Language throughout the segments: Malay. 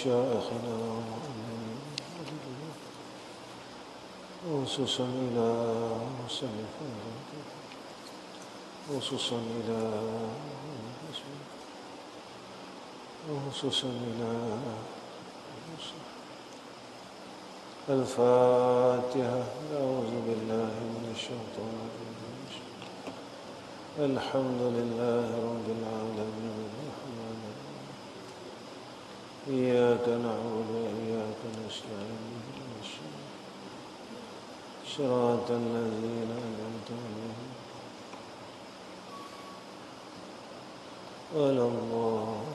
مشايخنا وخصوصا إلى مصنف وخصوصا إلى الفاتحة. أعوذ بالله من الشيطان الرجيم. الحمد لله رب العالمين الرحمن الرحيم إياك نعبد وإياك نستعين صراط الذين أنعمت عليهم غير المغضوب.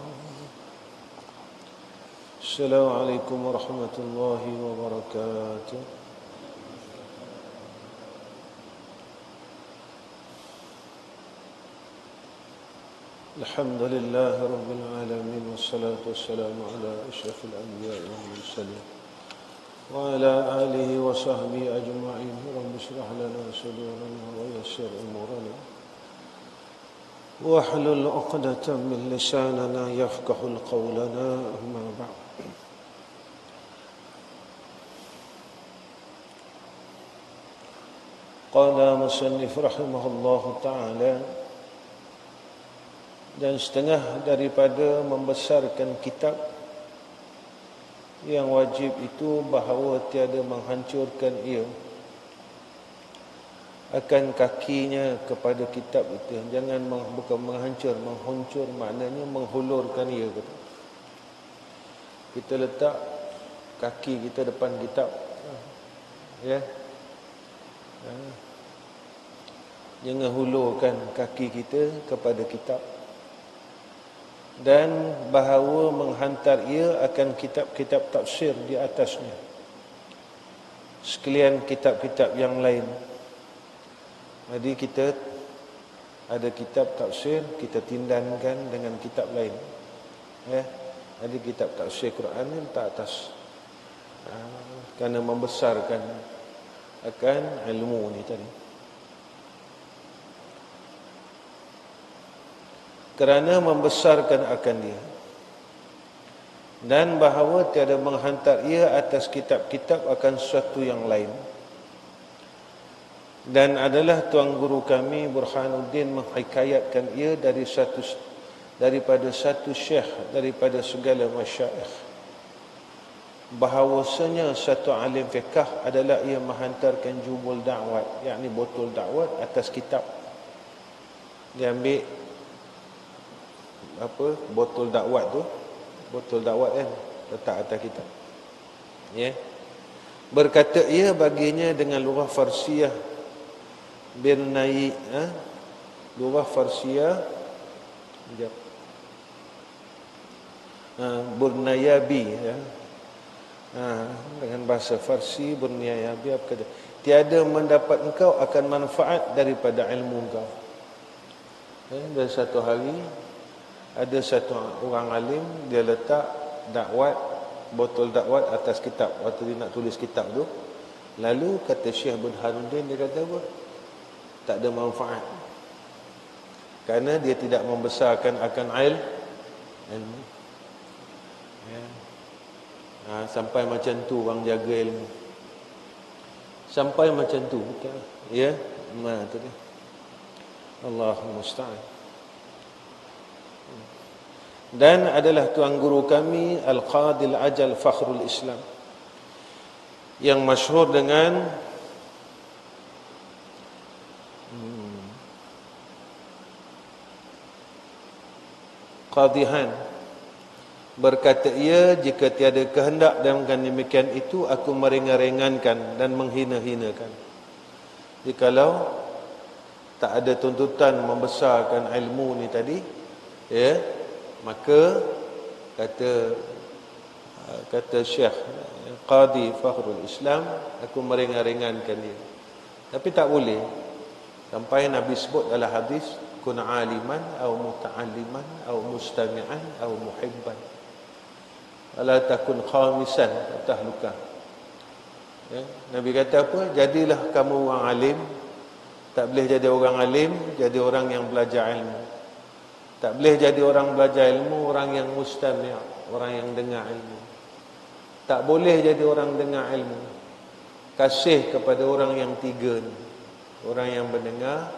السلام عليكم ورحمة الله وبركاته. الحمد لله رب العالمين والصلاة والسلام على أشرف الأنبياء والمرسلين وعلى آله وصحبه أجمعين. رب اشرح لنا صدورنا ويسر أمورنا واحلل عقدة من لساننا يفقه قولنا. أما بعد. قال مصنف رحمه الله تعالى, dan setengah daripada membesarkan kitab yang wajib itu bahawa tiada menghancurkan ia akan kakinya kepada kitab itu. Jangan bukan menghancur, menghuncur maknanya menghulurkan ia. Kita letak kaki kita depan kitab, ya, jangan hulurkan kaki kita kepada kitab. Dan bahawa menghantar ia akan kitab-kitab tafsir di atasnya, sekalian kitab-kitab yang lain. Jadi kita ada kitab tafsir, kita tindankan dengan kitab lain, ya. Jadi kitab tafsir Quran ni letak atas, kerana membesarkan akan ilmu ni tadi. Kerana membesarkan akan dia, dan bahawa tiada menghantar ia atas kitab-kitab akan sesuatu yang lain. Dan adalah tuan guru kami Burhanuddin menghikayatkan ia daripada satu syekh daripada segala masyayikh, bahawasanya satu alim fiqh adalah ia menghantarkan jubul da'wat, yakni botol da'wat atas kitab. Dia ambil botol dakwat tu, botol dakwat kan, letak atas kitab, ya. Berkata ia baginya dengan lughah Farsiyah Birnai, lughah Farsiyah Burnayabi, ya. Dengan bahasa Farsi Burnayabi, apa kata? Tiada mendapat engkau akan manfaat daripada ilmu engkau. Dan satu hari ada satu orang alim, dia letak dakwat, botol dakwat atas kitab waktu dia nak tulis kitab tu. Lalu kata Syekh Burhanuddin, dia kata apa? Tak ada manfaat, kerana dia tidak membesarkan akan ilmu, ya. Sampai macam tu orang jaga ilmu, sampai macam tu, ya. Tu dia. Allahumma musta'an. Dan adalah tuan guru kami Al-Qadil Ajal Fakhrul Islam, yang masyhur dengan Qadihan. Berkata ia, jika tiada kehendak dan demikian itu, aku meringan-ringankan dan menghina-hinakan. Jikalau tak ada tuntutan membesarkan ilmu ni tadi, ya, maka kata Syekh Qadi Fakhrul Islam, aku meringan-ringankan dia. Tapi tak boleh, sampai Nabi sebut dalam hadis, kun aliman atau muta'alliman atau mustami'an atau muhibban, ala takun khamisan tahluka, ya. Nabi kata apa? Jadilah kamu orang alim. Tak boleh jadi orang alim, jadi orang yang belajar ilmu. Tak boleh jadi orang belajar ilmu, orang yang mustami', orang yang dengar ilmu. Tak boleh jadi orang dengar ilmu. Kasih kepada orang yang tiga ni. Orang yang mendengar,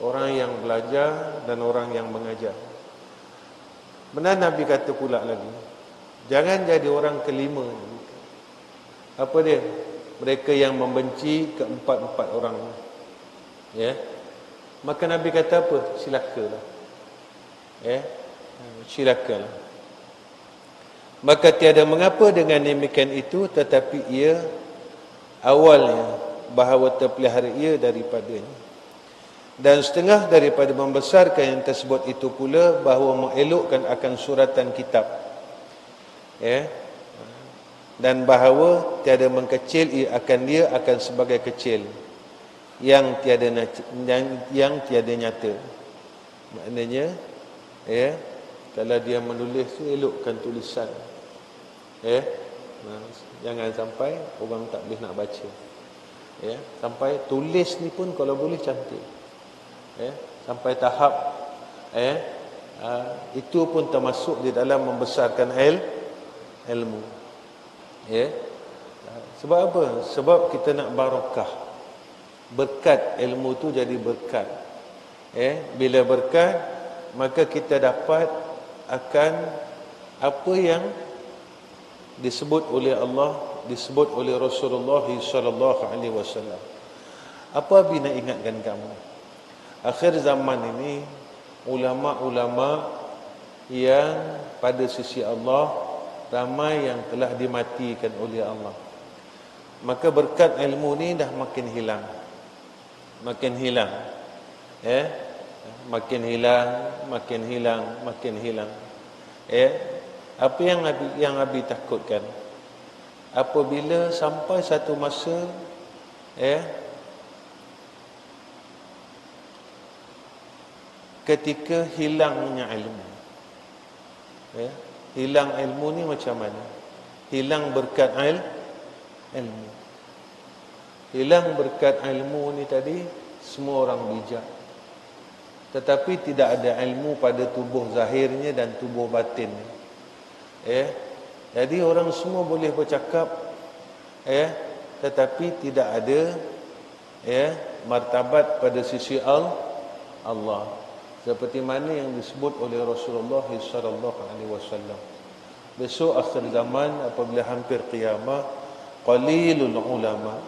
orang yang belajar, dan orang yang mengajar. Benar Nabi kata pula lagi, jangan jadi orang kelima. Apa dia? Mereka yang membenci keempat-empat orang. Ya. Maka Nabi kata apa? Silakalah. Ya. Silakalah. Maka tiada mengapa dengan demikian itu, tetapi ia awalnya bahawa terpelihara ia daripadanya. Dan setengah daripada membesarkan yang tersebut itu pula bahawa mengelokkan akan suratan kitab. Ya. Dan bahawa tiada mengkecil ia akan sebagai kecil yang tiada nyata. Maknanya, ya, kalau dia menulis tu elokkan tulisan. Ya. Jangan sampai orang tak boleh nak baca. Ya, sampai tulis ni pun kalau boleh cantik. Ya, sampai tahap itu pun termasuk di dalam membesarkan ilmu. Ya. Sebab apa? Sebab kita nak barakah. Berkat ilmu tu jadi berkat. Ya, bila berkat, maka kita dapat akan apa yang disebut oleh Allah, disebut oleh Rasulullah sallallahu alaihi wasallam. Apa Abi nak ingatkan kamu? Akhir zaman ini ulama-ulama yang pada sisi Allah ramai yang telah dimatikan oleh Allah. Maka berkat ilmu ni dah makin hilang. Makin hilang. Makin hilang. Apa yang Abi takutkan? Apabila sampai satu masa ketika hilangnya ilmu. Hilang ilmu ni macam mana? Hilang berkat ilmu. Hilang berkat ilmu ni tadi, semua orang bijak. Tetapi tidak ada ilmu pada tubuh zahirnya dan tubuh batinnya. Jadi orang semua boleh bercakap, tetapi tidak ada martabat pada sisi Allah. Seperti mana yang disebut oleh Rasulullah sallallahu alaihi wasallam. Besok akhir zaman apabila hampir qiyamah, qalilul ulama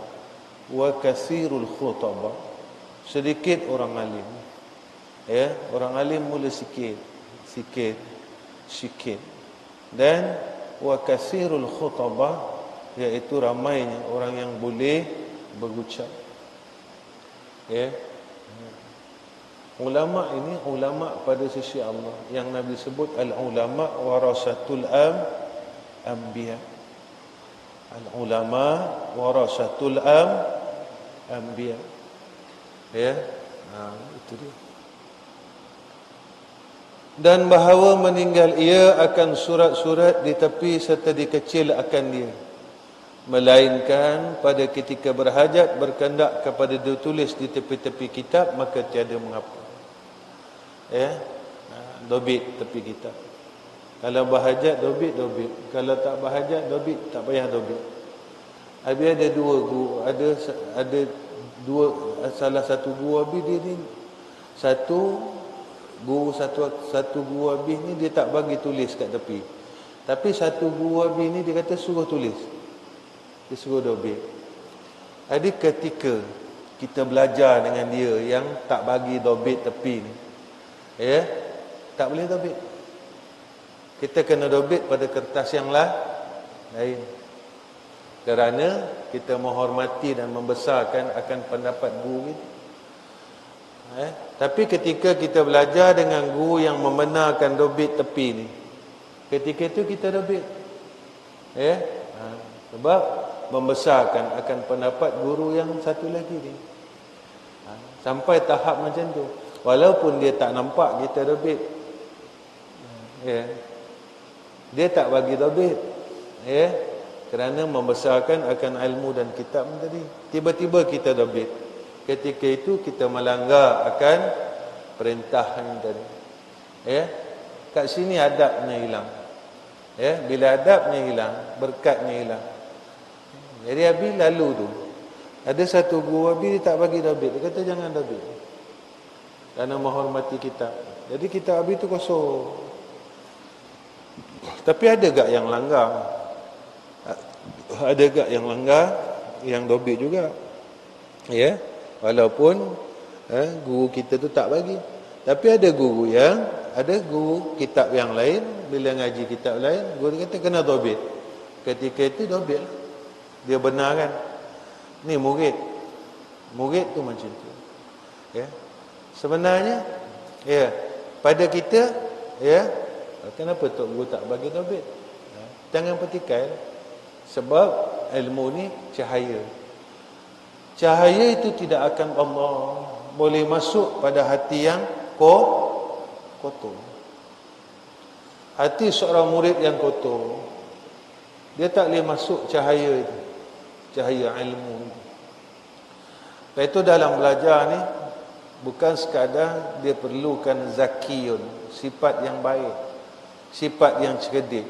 wa katsirul khutaba. Sedikit orang alim. Orang alim mula sikit. Dan wa katsirul khutaba, iaitu ramainya orang yang boleh berucap. Ulama ini ulama pada sisi Allah, yang Nabi sebut al-ulama warasatul anbiya. Al-ulama warasatul anbiya. Itu dia. Dan bahawa meninggal ia akan surat-surat di tepi serta dikecil akan dia, melainkan pada ketika berhajat berkendak kepada ditulis di tepi-tepi kitab, maka tiada mengapa. Dobit tepi kitab. Kalau berhajat dobit. Kalau tak berhajat dobit, tak payah dobit. Habis ada dua guru, ada dua, salah satu guru habis dia ni, satu guru habis ni dia tak bagi tulis kat tepi. Tapi satu guru habis ni dia kata suruh tulis. Dia suruh dobit. Jadi ketika kita belajar dengan dia yang tak bagi dobit tepi ni, tak boleh dobit. Kita kena dobit pada kertas yang lain. Kerana kita menghormati dan membesarkan akan pendapat guru kita. Tapi ketika kita belajar dengan guru yang membenarkan dobit tepi ni, ketika itu kita dobit. Sebab membesarkan akan pendapat guru yang satu lagi ni. Sampai tahap macam tu. Walaupun dia tak nampak kita dobit. Dia tak bagi dobit. Kerana membesarkan akan ilmu dan kitab tadi. Tiba-tiba kita dobit. Ketika itu kita melanggar akan perintah yang tadi. Kat sini adabnya hilang. Bila adabnya hilang, berkatnya hilang. Jadi Abi lalu tu, ada satu guru Abi, dia tak bagi dabit. Dia kata jangan dabit, kerana menghormati kitab. Jadi kitab Abi tu kosong. Tapi ada gak yang langgar? Ada gak yang langgar, yang dobit juga? Walaupun guru kita tu tak bagi. Tapi ada guru kitab yang lain, bila ngaji kitab lain, guru kata kena dobit. Ketika itu dobit lah. Dia benarkan. Ni murid tu macam tu. Sebenarnya pada kita, kenapa Tok Guru tak bagi dobit? Jangan petikai. Sebab ilmu ni cahaya. Cahaya itu tidak akan Allah boleh masuk pada hati yang kotor. Hati seorang murid yang kotor, dia tak boleh masuk cahaya itu, cahaya ilmu. Lepas itu dalam belajar ni, bukan sekadar dia perlukan zakiyun, sifat yang baik, sifat yang cerdik,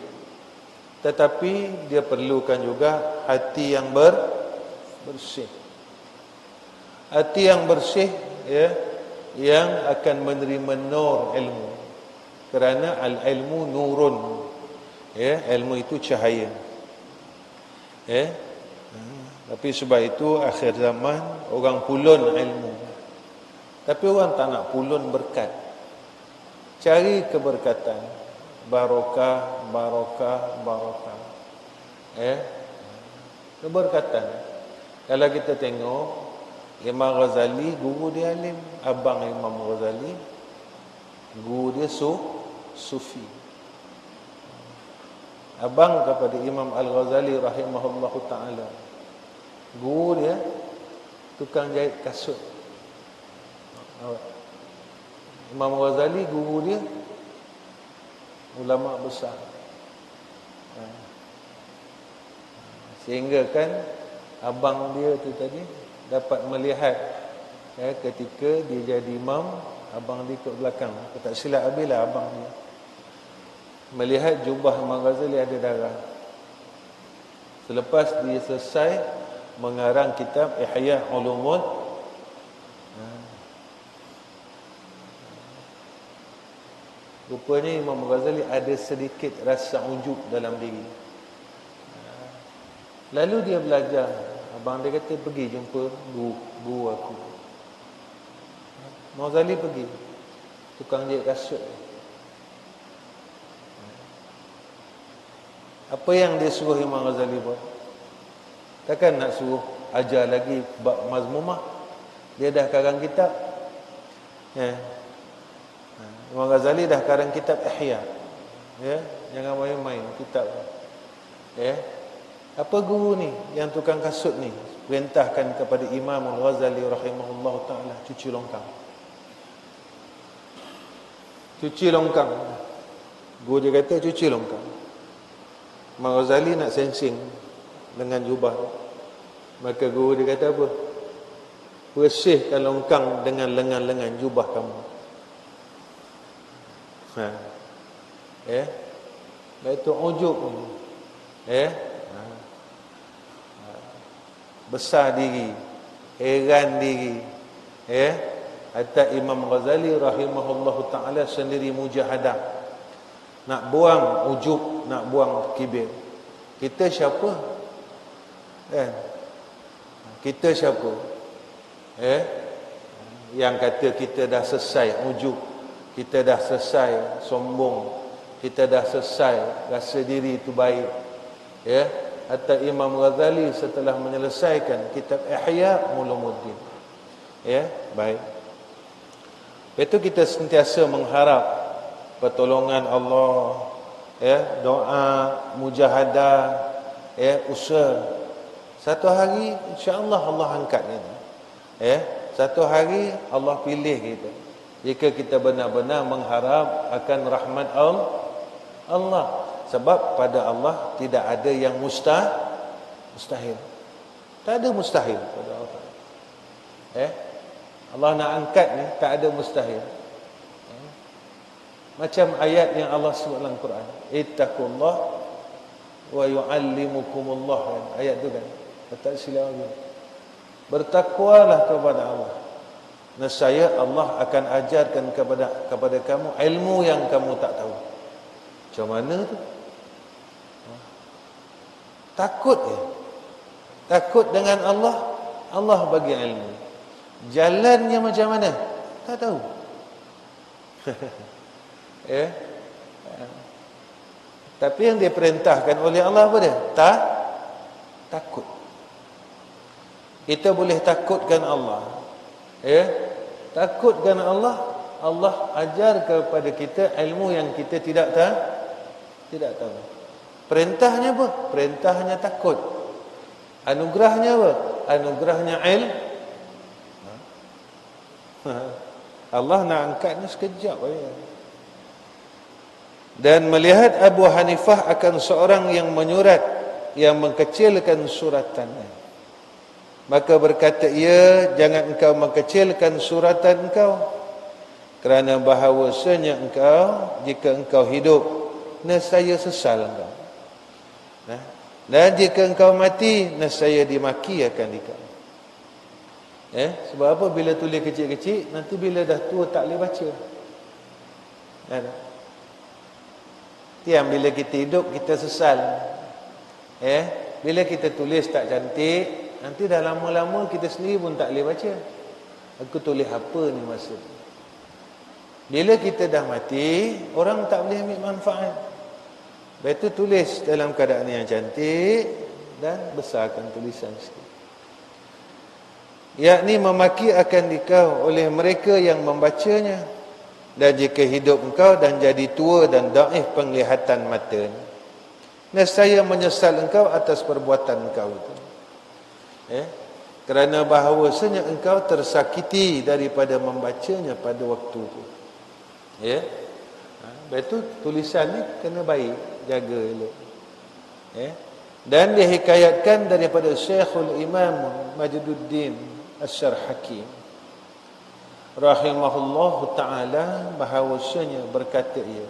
tetapi dia perlukan juga hati yang bersih. Hati yang bersih, yang akan menerima nur ilmu. Kerana al-ilmu nurun. Ilmu itu cahaya. Tapi sebab itu akhir zaman orang pulun ilmu. Tapi orang tak nak pulun berkat. Cari keberkatan. Barakah. Keberkatan. Kalau kita tengok Imam Ghazali, guru dia alim. Abang Imam Ghazali, guru dia sufi. Abang kepada Imam Al-Ghazali rahimahullahu ta'ala, guru dia tukang jahit kasut. Imam Ghazali, guru dia ulama besar. Sehingga kan abang dia tu tadi dapat melihat ketika dia jadi imam, abang dia kat belakang. Aku tak silap habislah abang dia melihat jubah Imam Ghazali ada darah. Selepas dia selesai mengarang kitab Ihya Ulumul, rupanya Imam Ghazali ada sedikit rasa ujub dalam diri. Lalu dia belajar. Abang dia kata pergi jumpa guru aku. Imam Ghazali pergi, tukang jahit kasut. Apa yang dia suruh Imam Ghazali buat? Takkan nak suruh ajar lagi bab mazmumah? Dia dah karang kitab. Imam Ghazali dah karang kitab Ihya. Jangan main-main kitab. Apa guru ni yang tukang kasut ni perintahkan kepada Imam Al-Ghazali rahimahullah ta'ala, cuci longkang. Cuci longkang. Guru dia kata cuci longkang. Imam Ghazali nak sensing dengan jubah. Maka guru dia kata apa? Bersihkan longkang dengan lengan-lengan jubah kamu. Itu ujub ni. Besar diri, heran diri. Hatta Imam Ghazali rahimahullahu ta'ala sendiri mujahadah, nak buang ujub, nak buang kibir. Kita siapa? Kita siapa? Yang kata kita dah selesai ujub, kita dah selesai sombong, kita dah selesai rasa diri itu baik. Hatta Imam Ghazali setelah menyelesaikan kitab Ihya Ulumuddin. Baik. Itu kita sentiasa mengharap pertolongan Allah, doa, mujahadah, usaha. Satu hari insya-Allah Allah angkat kita. Satu hari Allah pilih kita. Jika kita benar-benar mengharap akan rahmat Allah. Sebab pada Allah tidak ada yang mustahil. Tak ada mustahil pada Allah. Allah nak angkat ni tak ada mustahil. Macam ayat yang Allah sebut dalam Quran, ittaqullah wa yu'allimukumullah kan? Ayat tu kan. Tak silap lagi. Bertakwalah kepada Allah. Nescaya Allah akan ajarkan kepada kamu ilmu yang kamu tak tahu. Macam mana tu? Takut ya. Takut dengan Allah, Allah bagi ilmu. Jalannya macam mana? Tak tahu. Ya. Tapi yang diperintahkan oleh Allah apa dia? Takut. Kita boleh takutkan Allah. Ya. Takutkan Allah, Allah ajar kepada kita ilmu yang kita tidak tahu. Perintahnya apa? Perintahnya takut. Anugerahnya apa? Anugerahnya Allah nak angkatnya sekejap aja. Dan melihat Abu Hanifah akan seorang yang menyurat, yang mengkecilkan suratannya. Maka berkata ia, jangan engkau mengkecilkan suratan engkau, kerana bahawasanya engkau, jika engkau hidup, nescaya sesal engkau. Dan jika engkau mati, nescaya dimaki akan engkau. Sebab apa? Bila tulis kecil-kecil, nanti bila dah tua tak boleh baca. Tiang bila kita hidup, kita sesal. Bila kita tulis tak cantik, nanti dah lama-lama kita sendiri pun tak boleh baca. Aku tulis apa ni maksud? Bila kita dah mati, orang tak boleh ambil manfaat. Lepas itu tulis dalam keadaan yang cantik dan besarkan tulisan sikit. Yakni memaki akan dikau oleh mereka yang membacanya. Dan jika hidup engkau dan jadi tua dan daif penglihatan mata, nescaya menyesal engkau atas perbuatan engkau itu. Kerana bahawasanya engkau tersakiti daripada membacanya pada waktu itu. Lepas itu tulisan ni kena baik, jaga elok. Dan dihikayatkan daripada Syekhul Imam Majduddin Asy-Syarhaki rahimahullahu ta'ala, bahawasanya berkata ia,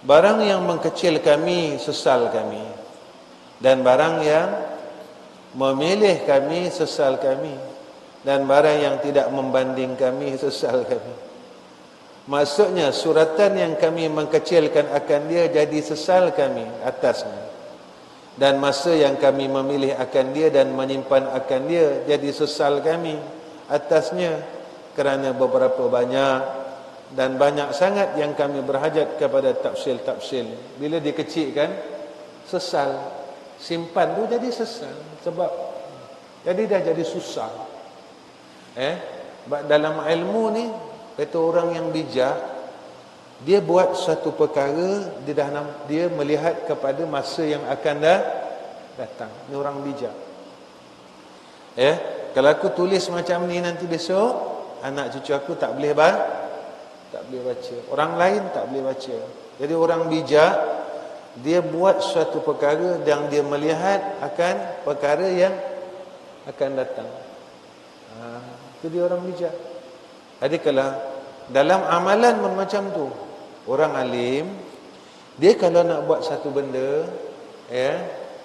barang yang mengkecil kami sesal kami, dan barang yang memilih kami sesal kami, dan barang yang tidak membanding kami sesal kami. Maksudnya suratan yang kami mengkecilkan akan dia jadi sesal kami atasnya, dan masa yang kami memilih akan dia dan menyimpan akan dia jadi sesal kami atasnya, kerana beberapa banyak dan banyak sangat yang kami berhajat kepada tafsil-tafsil. Bila dikecilkan, sesal. Simpan tu jadi sesal. Sebab jadi dah jadi susah. Dalam ilmu ni, kata orang yang bijak, dia buat satu perkara, dia melihat kepada masa yang akan datang. Ni orang bijak. Kalau aku tulis macam ni, nanti besok anak cucu aku tak boleh baca. Orang lain tak boleh baca. Jadi orang bijak, dia buat suatu perkara yang dia melihat akan perkara yang akan datang. Itu dia orang bijak. Jadi kalau dalam amalan pun macam tu, orang alim, dia kalau nak buat satu benda,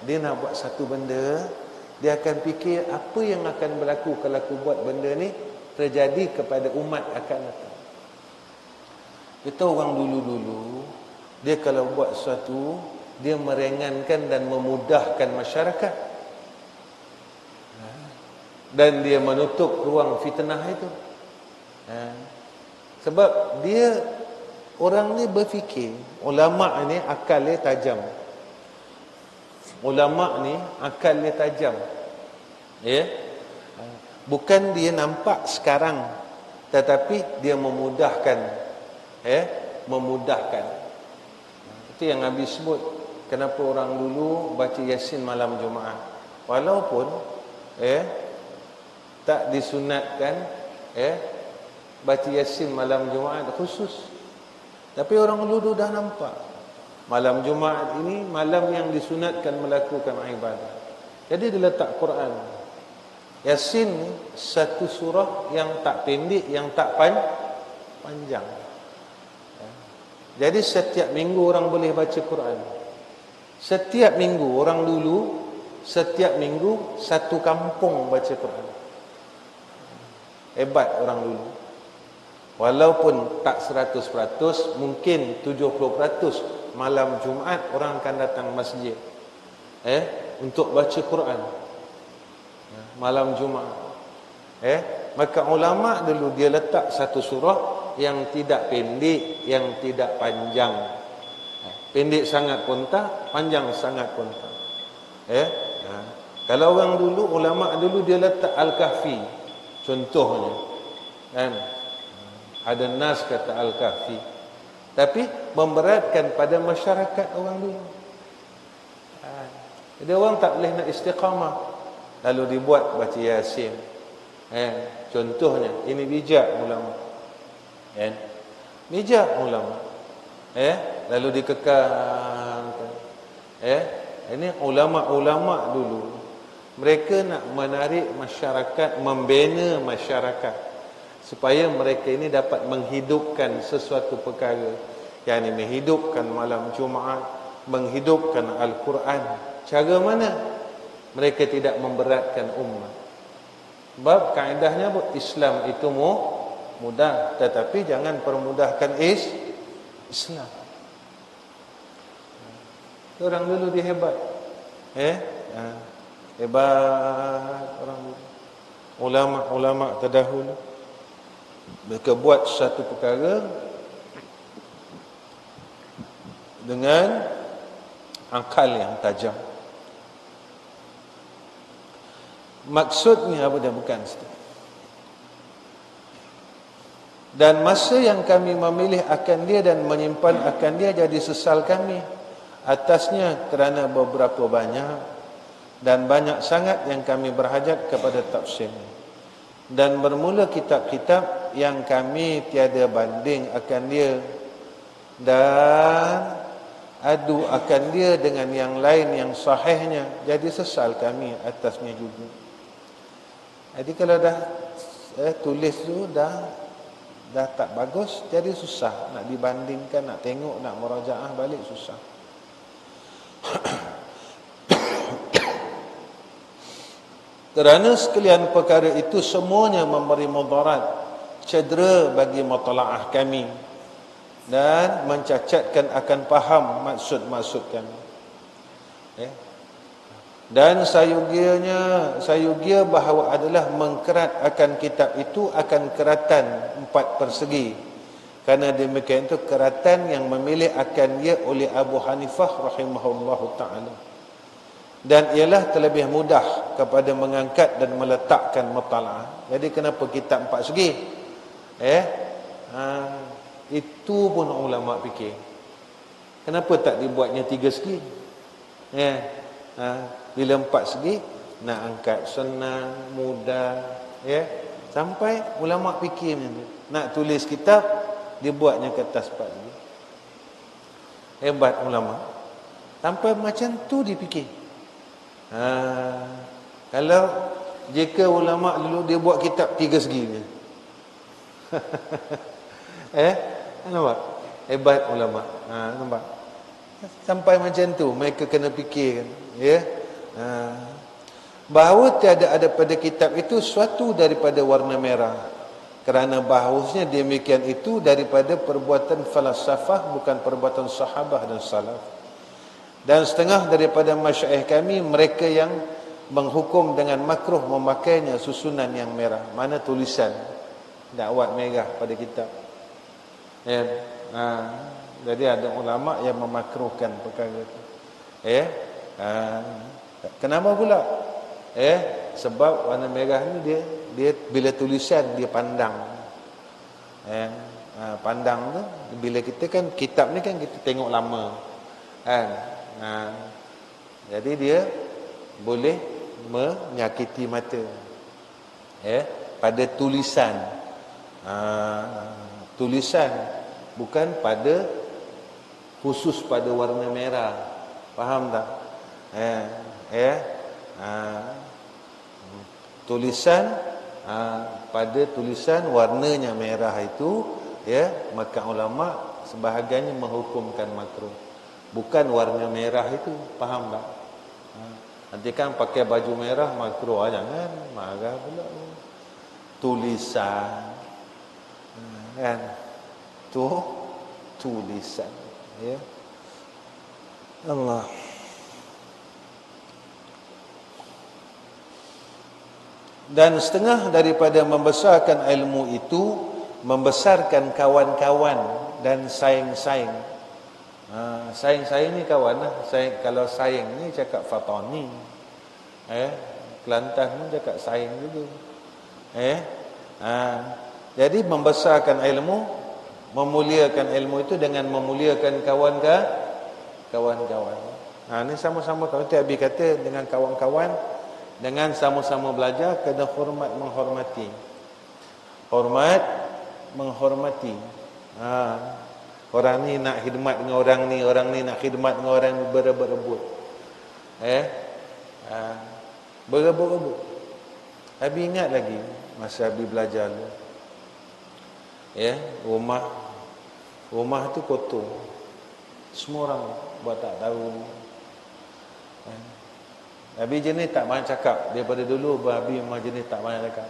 dia nak buat satu benda, dia akan fikir apa yang akan berlaku kalau aku buat benda ni terjadi kepada umat akan datang. Kita orang dulu-dulu, dia kalau buat sesuatu, dia meringankan dan memudahkan masyarakat, dan dia menutup ruang fitnah itu. Sebab dia, orang ni berfikir, ulama' ni akalnya tajam. Ulama' ni akalnya tajam. Bukan dia nampak sekarang, tetapi dia memudahkan. Memudahkan. Itu yang Nabi sebut, kenapa orang dulu baca Yasin malam Jumaat. Walaupun tak disunatkan baca Yasin malam Jumaat khusus, tapi orang dulu dah nampak malam Jumaat ini malam yang disunatkan melakukan ibadah. Jadi dia letak Quran Yasin, satu surah yang tak pendek, yang tak panjang. Jadi setiap minggu orang boleh baca Quran. Setiap minggu, orang dulu setiap minggu satu kampung baca Quran. Hebat orang dulu. Walaupun tak 100%, mungkin 70% malam Jumaat orang akan datang masjid untuk baca Quran malam Jumaat. Maka ulama dulu dia letak satu surah yang tidak pendek, yang tidak panjang. Pendek sangat pun tak, panjang sangat pun tak. Kalau orang dulu, ulama dulu dia letak Al-Kahfi contohnya, kan? Ada nas kata Al-Kahfi, tapi memberatkan pada masyarakat orang dulu. Jadi orang tak boleh nak istiqamah, lalu dibuat baca Yasin. Contohnya, ini bijak ulama. Bijak ulama. Lalu dikekalkan. Ini ulama-ulama dulu. Mereka nak menarik masyarakat, membina masyarakat supaya mereka ini dapat menghidupkan sesuatu perkara, yakni menghidupkan malam Jumaat, menghidupkan Al-Quran. Cara mana? Mereka tidak memberatkan umat. Sebab kaedahnya Islam itu mudah, tetapi jangan permudahkan Islam. Orang dulu dia hebat. Hebat orang dulu. Ulama-ulama terdahulu. Mereka buat satu perkara dengan akal yang tajam. Maksudnya apa dia? Bukan itu. Dan masa yang kami memilih akan dia dan menyimpan akan dia, jadi sesal kami atasnya kerana beberapa banyak dan banyak sangat yang kami berhajat kepada tafsirnya. Dan bermula kitab-kitab yang kami tiada banding akan dia dan adu akan dia dengan yang lain yang sahihnya, jadi sesal kami atasnya juga. Jadi kalau dah tulis tu dah tak bagus, jadi susah nak dibandingkan, nak tengok, nak merajaah balik susah. Kerana sekalian perkara itu semuanya memberi mudarat, cedera bagi mutalaah kami dan mencacatkan akan faham maksud-maksud kami. Dan sayugia bahawa adalah mengkerat akan kitab itu akan keratan 4 persegi. Kerana demikian itu keratan yang memilih akan ia oleh Abu Hanifah rahimahullahu ta'ala. Dan ialah terlebih mudah kepada mengangkat dan meletakkan mutalaah. Jadi kenapa kitab 4 segi? Itu pun ulama fikir. Kenapa tak dibuatnya 3 segi? Bila 4 segi nak angkat senang, mudah, sampai ulama fikir macam tu. Nak tulis kitab dibuatnya kertas 4 segi. Hebat ulama. Sampai macam tu dipikir. Kalau jika ulama dulu dia buat kitab 3 segi ni. Nampak? Hebat ulama. Nampak? Sampai macam tu mereka kena fikir kan. Bahawa tiada ada pada kitab itu suatu daripada warna merah. Kerana bahawasanya demikian itu daripada perbuatan falsafah, bukan perbuatan sahabah dan salaf. Dan setengah daripada masyayikh kami, mereka yang menghukum dengan makruh memakainya susunan yang merah. Mana tulisan dakwat merah pada kitab. Jadi ada ulama yang memakruhkan perkara itu. Kenapa pula? Sebab warna merah ni dia bila tulisan dia pandang. Pandang tu bila kita kan kitab ni kan kita tengok lama. Jadi dia boleh menyakiti mata. Pada tulisan. Tulisan bukan pada khusus pada warna merah. Faham tak? Tulisan pada tulisan warnanya merah itu, maka ulama sebahagiannya menghukumkan makruh. Bukan warna merah itu, faham tak? Nanti kan pakai baju merah makruh, jangan marah pula. Tulisan, kan? Tulisan, ya. Allah. Dan setengah daripada membesarkan ilmu itu membesarkan kawan-kawan dan saing-saing. Saing-saing ni kawan lah. Kalau saing ni cakap fatani, Kelantan pun cakap saing juga. Jadi membesarkan ilmu, memuliakan ilmu itu dengan memuliakan kawan-kawan. Ni sama-sama kalau Abi kata dengan kawan-kawan, dengan sama-sama belajar, kena hormat menghormati. Hormat menghormati. Orang ni nak khidmat dengan orang ni nak khidmat dengan orang ni, berebut-rebut. Berebut-rebut. Abi ingat lagi masa Abi belajar dulu. Rumah tu kotor. Semua orang buat tak tahu. Abi jenis tak banyak cakap. Daripada dulu Abi memang jenis tak banyak cakap.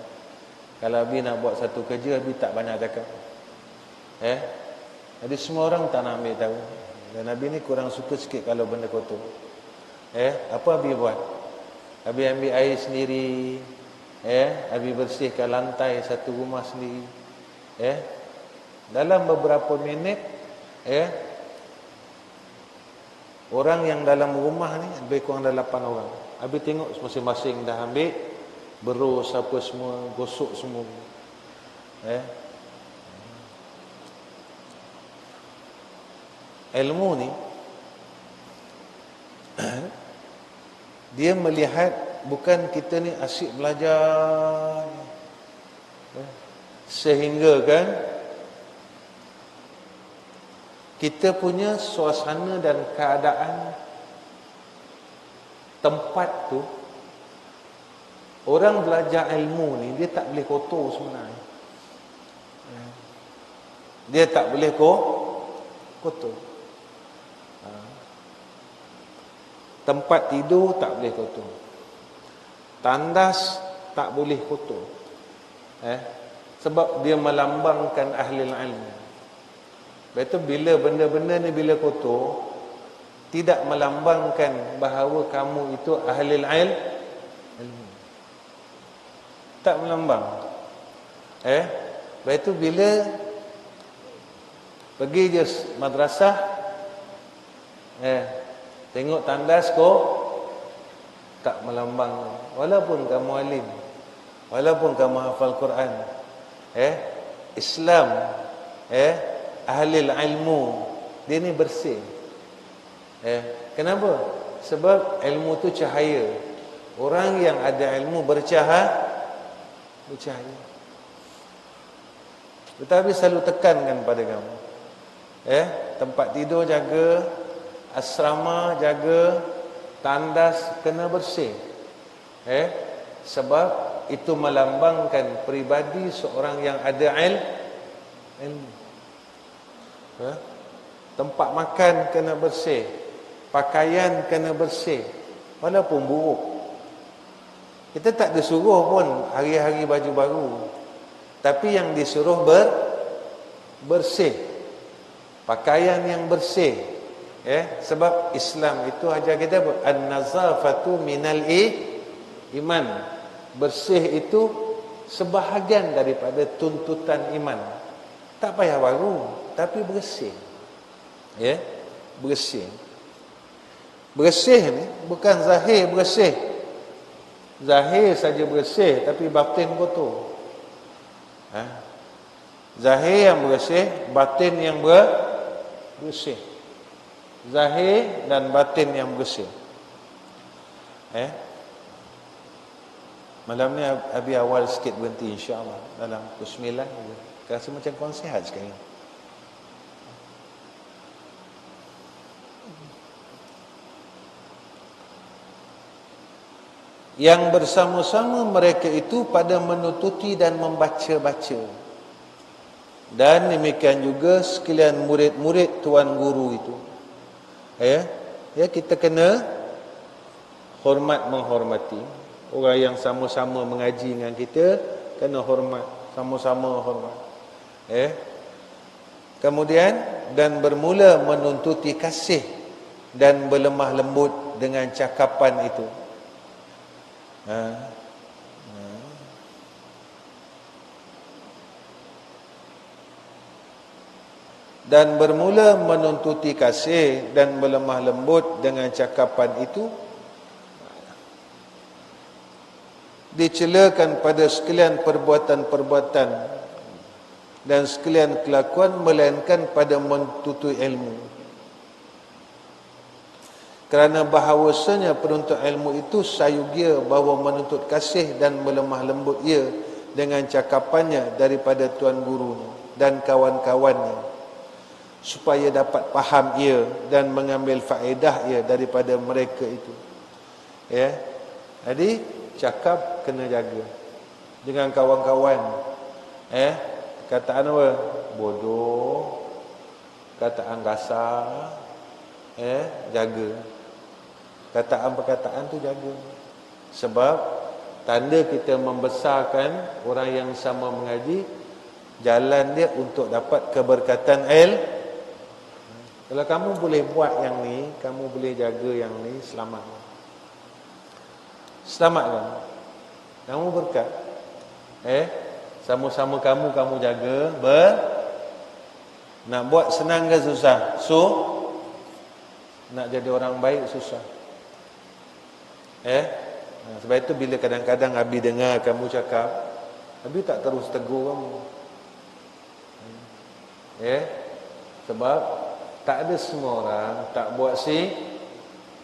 Kalau Abi nak buat satu kerja, Abi tak banyak cakap. Jadi semua orang tak nak ambil tahu. Dan Abi ni kurang suka sikit kalau benda kotor. Apa Abi buat? Abi ambil air sendiri. Abi bersihkan lantai satu rumah sendiri. Dalam beberapa minit, orang yang dalam rumah ni lebih kurang ada 8 orang. Abi tengok masing-masing dah ambil, berus apa semua, gosok semua. Ilmu ni dia melihat bukan kita ni asyik belajar sehingga kan kita punya suasana dan keadaan tempat tu, orang belajar ilmu ni dia tak boleh kotor sebenarnya. Dia tak boleh kotor. Tempat tidur tak boleh kotor. Tandas tak boleh kotor. Sebab dia melambangkan ahli ilmu. Betul, bila benda-benda ni bila kotor, tidak melambangkan bahawa kamu itu ahli ilmu. Tak melambang. Betul, bila pergi je madrasah, tengok tandas kok tak melambang. Walaupun kamu alim, walaupun kamu hafal Quran, Islam, ahli ilmu, dia ni bersih. Kenapa? Sebab ilmu tu cahaya. Orang yang ada ilmu bercahaya. Tetapi selalu tekankan pada kamu, tempat tidur jaga, asrama jaga, tandas kena bersih. Sebab itu melambangkan peribadi seorang yang ada ilmu. Tempat makan kena bersih, pakaian kena bersih, walaupun buruk. Kita tak disuruh pun hari-hari baju baru, tapi yang disuruh bersih, pakaian yang bersih. Sebab Islam itu ajar kita an-nazafatu minal iman. Bersih itu sebahagian daripada tuntutan iman. Tak payah baru, tapi bersih. Bersih. Bersih ni bukan zahir bersih. Zahir saja bersih tapi batin kotor. Zahir yang bersih, batin yang bersih. Zahir dan batin yang bersih. Malam ni Abi awal sikit berhenti, insya-Allah dalam pukul 9. Rasa macam kurang sihat sekarang. Yang bersama-sama mereka itu pada menututi dan membaca-baca. Dan demikian juga sekalian murid-murid tuan guru itu. Ya, kita kena hormat menghormati. Orang yang sama-sama mengaji dengan kita kena hormat, sama-sama hormat. Kemudian dan bermula menuntuti kasih dan berlemah lembut dengan cakapan itu. Dan bermula menuntuti kasih dan berlemah lembut dengan cakapan itu, dicelakan pada sekalian perbuatan-perbuatan dan sekalian kelakuan, melainkan pada menuntut ilmu. Kerana bahawasanya penuntut ilmu itu sayugia bahawa menuntut kasih dan melemah lembut ia dengan cakapannya daripada tuan gurunya dan kawan-kawannya, supaya dapat faham ia dan mengambil faedah ia daripada mereka itu. Jadi cakap kena jaga dengan kawan-kawan. Kataan apa? Bodoh, kataan kasar, jaga. Kataan perkataan tu jaga. Sebab tanda kita membesarkan orang yang sama mengaji, jalan dia untuk dapat keberkatan Kalau kamu boleh buat yang ni, kamu boleh jaga yang ni, selamat. Selamatkan. Kamu berkat. Sama-sama kamu jaga. Nak buat senang ke susah? Nak jadi orang baik susah. Sebab itu bila kadang-kadang Abi dengar kamu cakap, Abi tak terus tegur kamu. Sebab tak ada semua orang tak buat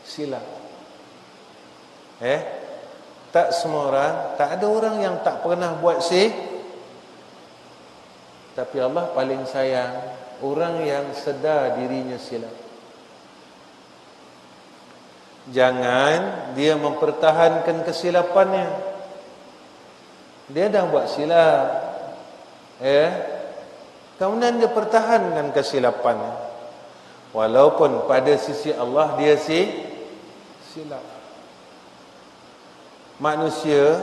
silap. Tak semua orang, tak ada orang yang tak pernah buat tapi Allah paling sayang orang yang sedar dirinya silap. Jangan dia mempertahankan kesilapannya. Dia dah buat silap, kemudian dia pertahankan kesilapannya, walaupun pada sisi Allah dia silap. Manusia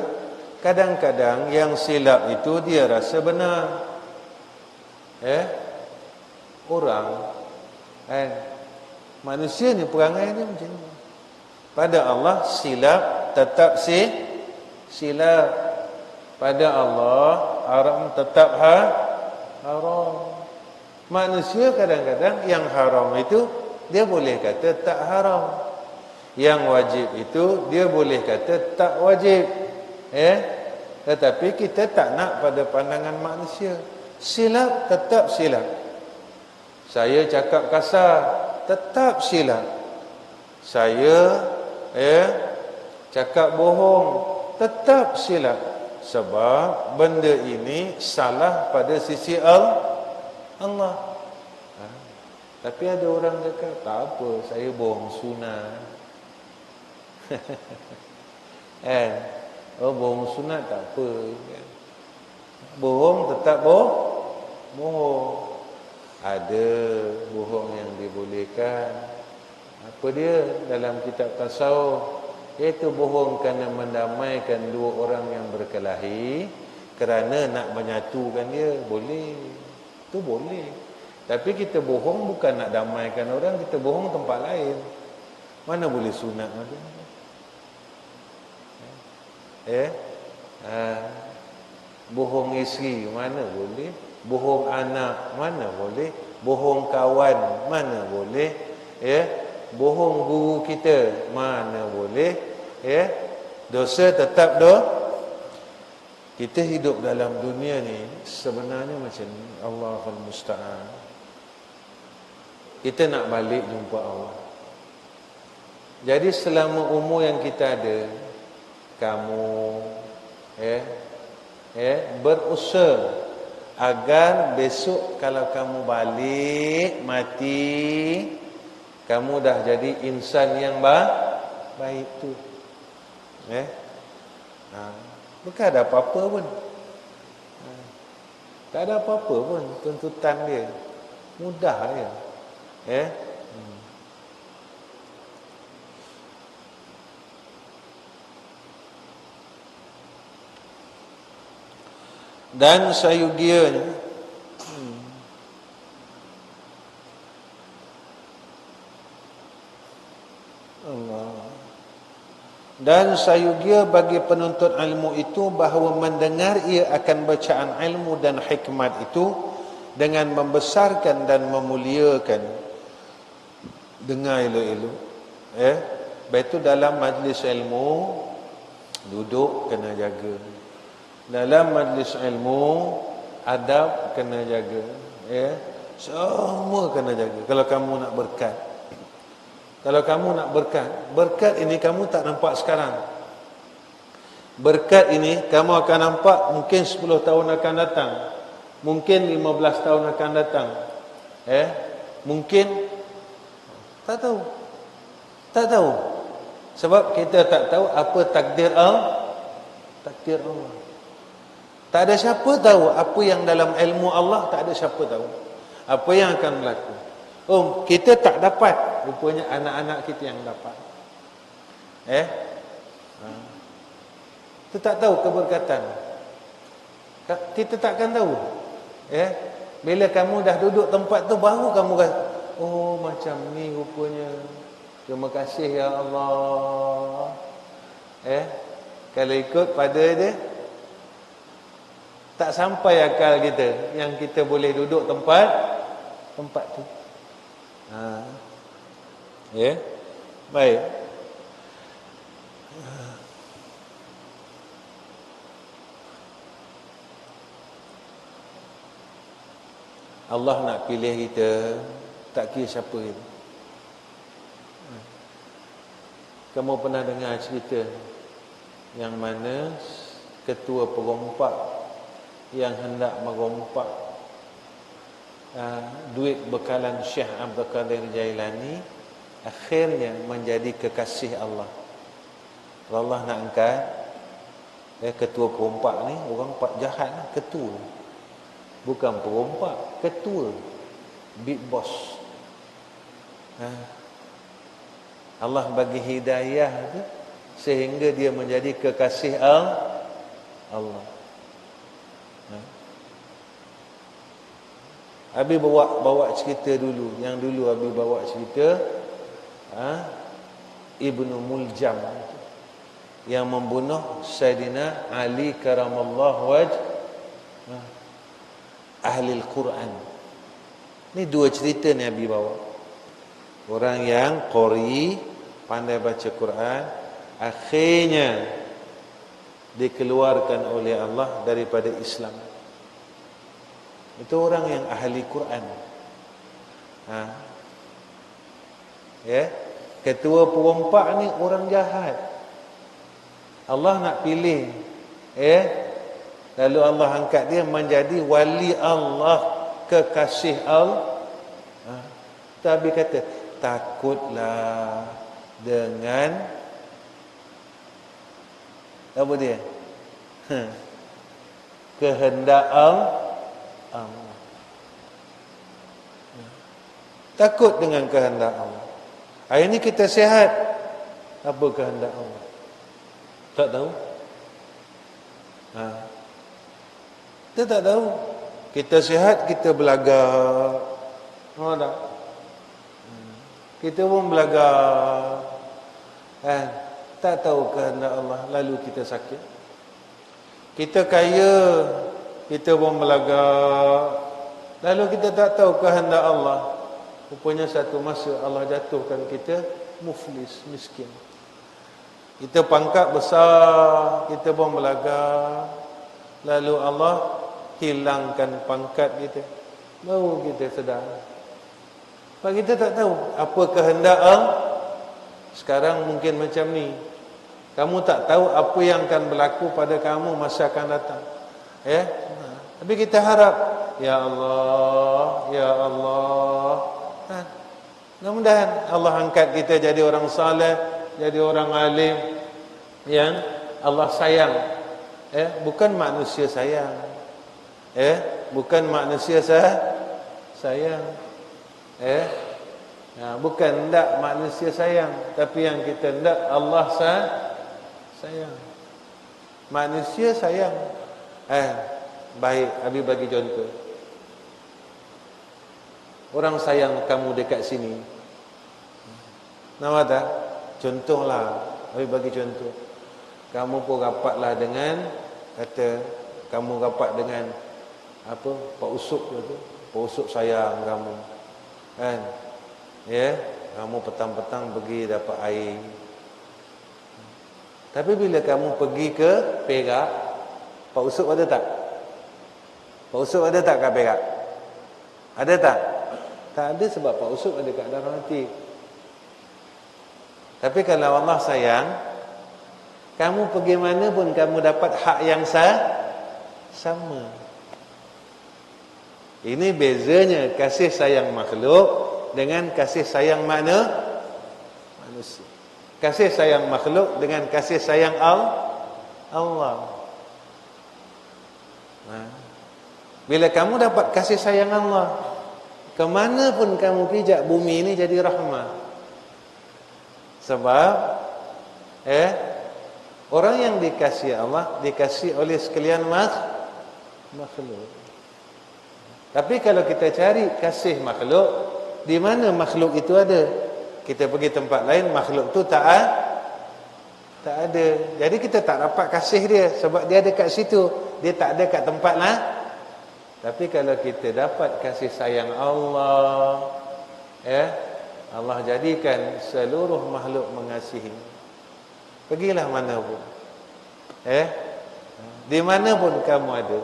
kadang-kadang yang silap itu dia rasa benar. Orang manusia ni perangai dia macam ni. Pada Allah silap tetap silap. Pada Allah haram tetap haram. Manusia kadang-kadang yang haram itu dia boleh kata tak haram, yang wajib itu dia boleh kata tak wajib. Tetapi kita tak nak pada pandangan manusia. Silap tetap silap. Saya cakap kasar tetap silap. Saya cakap bohong tetap silap. Sebab benda ini salah pada sisi Allah. Tapi ada orang cakap tak apa, saya bohong sunat. Bohong sunat tak apa. Bohong tetap bohong. Ada bohong yang dibolehkan. Apa dia dalam kitab tasawuf? Iaitu bohong kerana mendamaikan dua orang yang berkelahi, kerana nak menyatukan dia. Boleh. Itu boleh. Tapi kita bohong bukan nak damaikan orang, kita bohong tempat lain. Mana boleh sunat macam tu? Bohong isteri mana boleh? Bohong anak mana boleh? Bohong kawan mana boleh? Bohong guru kita mana boleh? Dosa tetap Kita hidup dalam dunia ni sebenarnya macam ni. Allahul musta'an. Kita nak balik jumpa Allah. Jadi selama umur yang kita ada, kamu berusaha agar besok kalau kamu balik mati, kamu dah jadi insan yang baik tu. Bukan ada apa-apa pun. Tak ada apa-apa pun tuntutan dia. Mudah je. Dan sayugianya Allah. Dan sayugia bagi penuntut ilmu itu bahawa mendengar ia akan bacaan ilmu dan hikmat itu dengan membesarkan dan memuliakan. Dengar elok-elok. Baik itu dalam majlis ilmu duduk kena jaga. Dalam majlis ilmu adab kena jaga. Semua kena jaga. Kalau kamu nak berkat. Kalau kamu nak berkat ini kamu tak nampak sekarang. Berkat ini kamu akan nampak mungkin 10 tahun akan datang. Mungkin 15 tahun akan datang. Mungkin tak tahu. Tak tahu. Sebab kita tak tahu apa takdir Allah. Takdir Allah. Tak ada siapa tahu apa yang dalam ilmu Allah, tak ada siapa tahu apa yang akan berlaku. Kita tak dapat, rupanya anak-anak kita yang dapat. Kita tak tahu keberkatan. Kita takkan tahu. Bila kamu dah duduk tempat tu, baru kamu kata, oh macam ni rupanya. Terima kasih ya Allah. Kalau ikut pada dia, tak sampai akal kita yang kita boleh duduk tempat tu. Baik. Allah nak pilih kita, tak kira siapa kita. Kamu pernah dengar cerita yang mana ketua perompak yang hendak merompak duit bekalan Syekh Abdul Qadir Jailani akhirnya menjadi kekasih Allah. Kalau Allah nak angkat ketua perompak ni, orang pak jahat lah, ketua. Bukan perompak, ketua, big boss. Allah bagi hidayah tu sehingga dia menjadi kekasih Allah. Abi bawa cerita dulu. Yang dulu Abi bawa cerita Ibnu Muljam yang membunuh Sayyidina Ali karamallahu wajh, ahli Al-Quran. Ini dua cerita ni Abi bawa. Orang yang qori, pandai baca Quran, akhirnya dikeluarkan oleh Allah daripada Islam. Itu orang yang ahli Quran. Ketua perompak ni orang jahat. Allah nak pilih, lalu Allah angkat dia menjadi wali Allah, kekasih Allah. Tapi kata, takutlah dengan apa dia? Kehendak Allah. Takut dengan kehendak Allah. Hari ini kita sihat, apa kehendak Allah? Tak tahu. Kita tak tahu. Kita sihat, kita belagak. Tak? Kita pun belagak. Tak tahu kehendak Allah, lalu kita sakit. Kita kaya, kita pun belagak. Lalu kita tak tahu kehendak Allah. Rupanya satu masa Allah jatuhkan kita muflis, miskin. Kita pangkat besar, kita pun belagak. Lalu Allah hilangkan pangkat kita, baru kita sedar. Sebab kita tak tahu apa kehendak Allah. Sekarang mungkin macam ni, kamu tak tahu apa yang akan berlaku pada kamu masa akan datang. Tapi kita harap, ya Allah, ya Allah. Mudah-mudahan Allah angkat kita jadi orang saleh, jadi orang alim yang Allah sayang. Bukan manusia sayang. Bukan manusia sayang. Bukan hendak manusia sayang, tapi yang kita hendak Allah sayang. Manusia sayang. baik. Habis bagi contoh. Orang sayang kamu dekat sini. Nama tak? Contohlah. Habis bagi contoh. Kamu pun rapatlah dengan, kata kamu rapat dengan apa, Pak Usuk tu. Pak Usuk sayang kamu. Kan? Ya, kamu petang-petang pergi dapat air. Tapi bila kamu pergi ke Perak, Pak Usuk ada tak? Pak Usuk ada tak kat Perak? Ada tak? Tak ada, sebab Pak Usuk ada kat dalam hati. Tapi kalau Allah sayang, kamu pergi mana pun kamu dapat hak yang sama. Ini bezanya kasih sayang makhluk dengan kasih sayang manusia. Kasih sayang makhluk dengan kasih sayang Allah. Bila kamu dapat kasih sayang Allah, kemana pun kamu pijak, bumi ini jadi rahmah. Sebab orang yang dikasihi Allah dikasihi oleh sekalian makhluk. Tapi kalau kita cari kasih makhluk, di mana makhluk itu ada? Kita pergi tempat lain, makhluk tu tak ada. Jadi kita tak dapat kasih dia, sebab dia ada kat situ, dia tak ada kat tempat lah. Tapi kalau kita dapat kasih sayang Allah, Allah jadikan seluruh makhluk mengasihi. Pergilah mana pun, di mana pun kamu ada,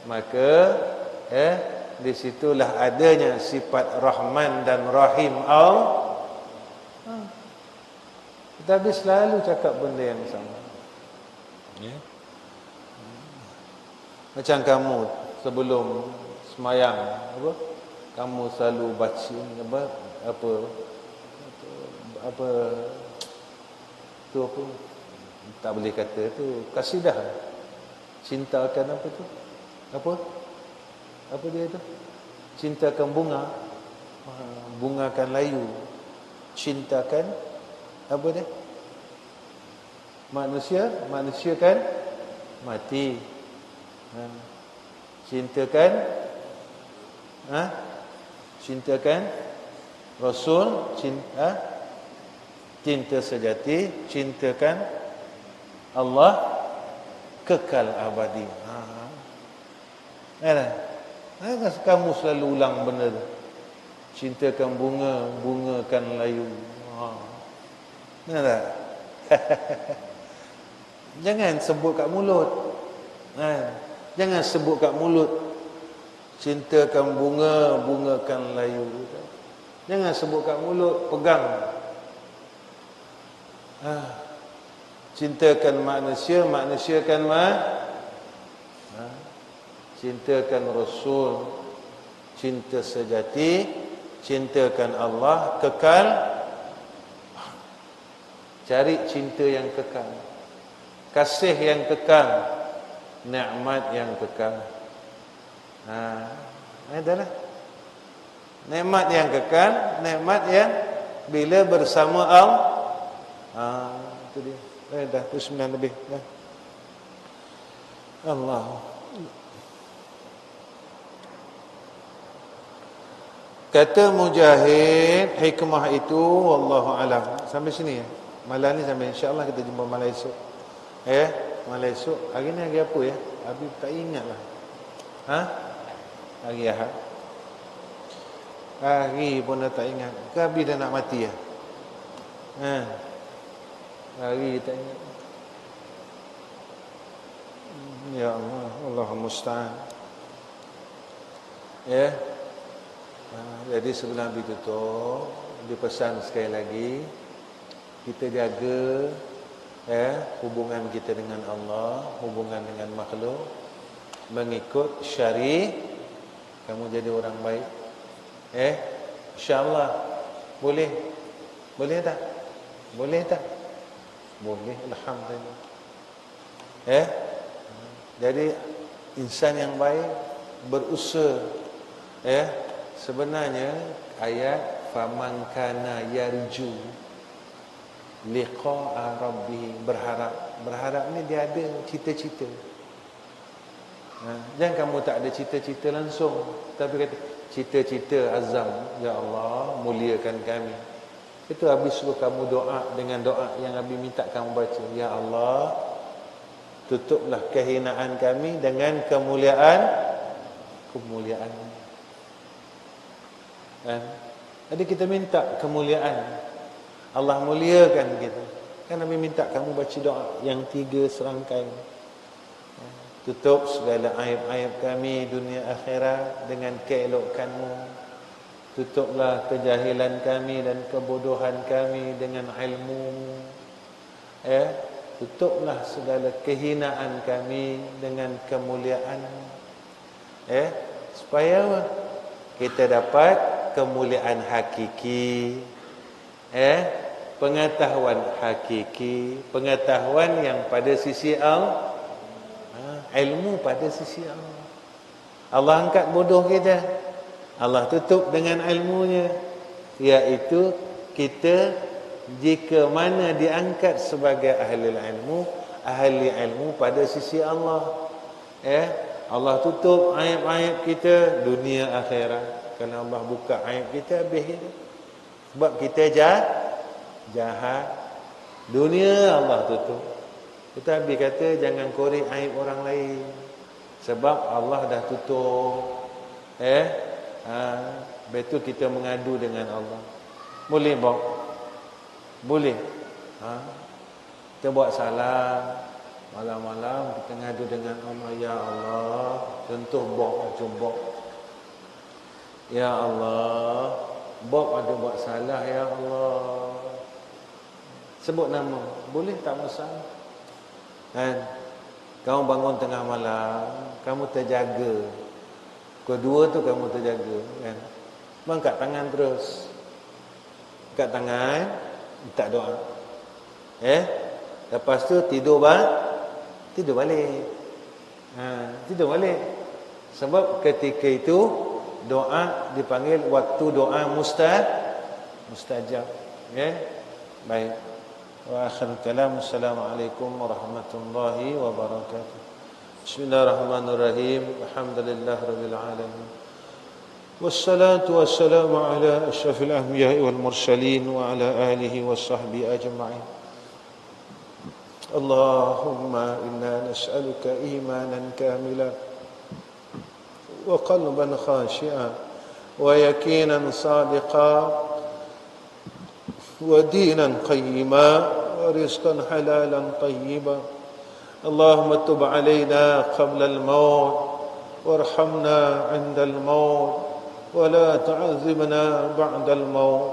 maka di situlah adanya sifat Rahman dan Rahim Allah. Tapi selalu cakap benda yang sama. Macam kamu sebelum semayang, kamu selalu baca apa tu, apa tak boleh kata tu, kasidah. Cintakan apa tu? Apa dia tu? Cintakan bunga, bungakan layu. Cintakan apa dia? Manusia kan mati. Cintakan cintakan Rasul, cinta sejati, cintakan Allah kekal abadi. Kamu selalu ulang benda tu. Cintakan bunga, bungakan layu. Tak? Jangan sebut kat mulut. Jangan sebut kat mulut. Cintakan bunga, bungakan layu. Jangan sebut kat mulut, pegang. Cintakan manusia, manusiakan cintakan Rasul, cinta sejati, cintakan Allah kekal. Cari cinta yang kekal, kasih yang kekal, nikmat yang kekal. Adalah nikmat yang kekal, nikmat yang bila bersama Allah. Itu dia. Dah 9 lebih dah. Allah. Kata Mujahid, hikmah itu wallahu alam. Sampai sini ya. Malam ni sampai, insya-Allah kita jumpa malam esok. Malam esok. Hari ni hari apa ya? Habis tak ingatlah. Hari Ahad. Hari pun dah tak ingat. Ke habis dah nak mati ya? Hari tak ingat. Ya Allah, Allahumma musta'an. Jadi sebelum ditutup, dipesan sekali lagi, kita jaga hubungan kita dengan Allah, hubungan dengan makhluk, mengikut syari, kamu jadi orang baik. InsyaAllah. Boleh? Boleh tak? Boleh tak? Boleh, alhamdulillah. Jadi insan yang baik berusaha. Sebenarnya ayat faman kana yarju liqa'a rabbih, berharap ni dia ada cita-cita. Jangan kamu tak ada cita-cita langsung, tapi kata cita-cita azam, ya Allah muliakan kami. Itu habis suruh kamu doa dengan doa yang Habib minta kamu baca. Ya Allah, tutuplah kehinaan kami dengan kemuliaan. Jadi kita minta kemuliaan, Allah muliakan kita. Kan Nabi minta kamu baca doa yang 3 serangkai. Tutup segala aib-aib kami dunia akhirat dengan keelokanmu. Tutuplah kejahilan kami dan kebodohan kami dengan ilmu. Tutuplah segala kehinaan kami dengan kemuliaan. Supaya kita dapat kemuliaan hakiki. Pengetahuan hakiki, pengetahuan yang pada sisi Allah. Ilmu pada sisi Allah. Allah angkat bodoh kita, Allah tutup dengan ilmunya, iaitu kita jika mana diangkat sebagai ahli ilmu pada sisi Allah. Allah tutup aib-aib kita dunia akhirat. Kalau Allah buka aib kita, habis itu. Sebab kita jahat. Dunia Allah tutup. Kita Habib kata jangan korek aib orang lain, sebab Allah dah tutup. Betul kita mengadu dengan Allah. Boleh Bob? Boleh. Kita buat salah, malam-malam kita ngadu dengan Allah. Ya Allah, contoh Bob, Bob. Ya Allah, Bob ada buat salah, ya Allah. Sebut nama, boleh tak masalah. Kamu bangun tengah malam, kamu terjaga. Kedua tu kamu terjaga, kan? Angkat tangan terus. Angkat tangan, minta doa. Lepas tu tidur balik. Tidur balik. Sebab ketika itu doa dipanggil waktu doa mustajab. Baik. Wa akhirul kalam, assalamualaikum warahmatullahi wabarakatuh. Bismillahirrahmanirrahim. Alhamdulillahirabbil alamin. Wassalatu wassalamu ala asyrafil anbiya'i wal mursalin wa ala alihi washabbihi ajma'in. Allahumma inna nas'aluka imanan kamilan wa qalban khashi'an wa yaqinan sadiqan ودينا قيما ورزقا حلالا طيبا. اللهم تب علينا قبل الموت وارحمنا عند الموت ولا تعذبنا بعد الموت.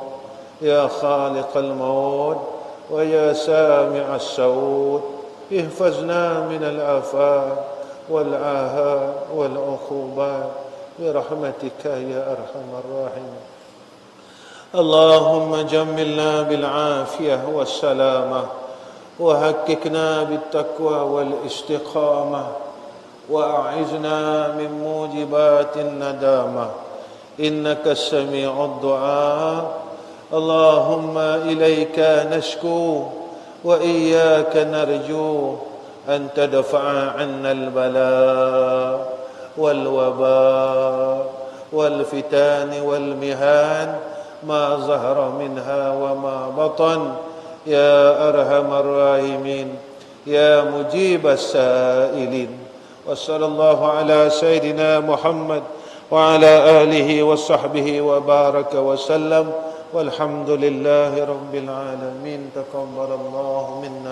يا خالق الموت ويا سامع الصوت احفظنا من الآفات والآهات والعقوبات برحمتك يا أرحم الراحمين. اللهم جملنا بالعافية والسلامة وهككنا بالتقوى والاستقامة وأعذنا من موجبات الندامة إنك السميع الدعاء. اللهم إليك نشكو وإياك نرجو أن تدفع عنا البلاء والوباء والفتان والمهان ما ظهر منها وما بطن يا أرحم الراحمين يا مجيب السائلين. وصلى الله على سيدنا محمد وعلى آله وصحبه وبارك وسلم والحمد لله رب العالمين. تقبل الله منا.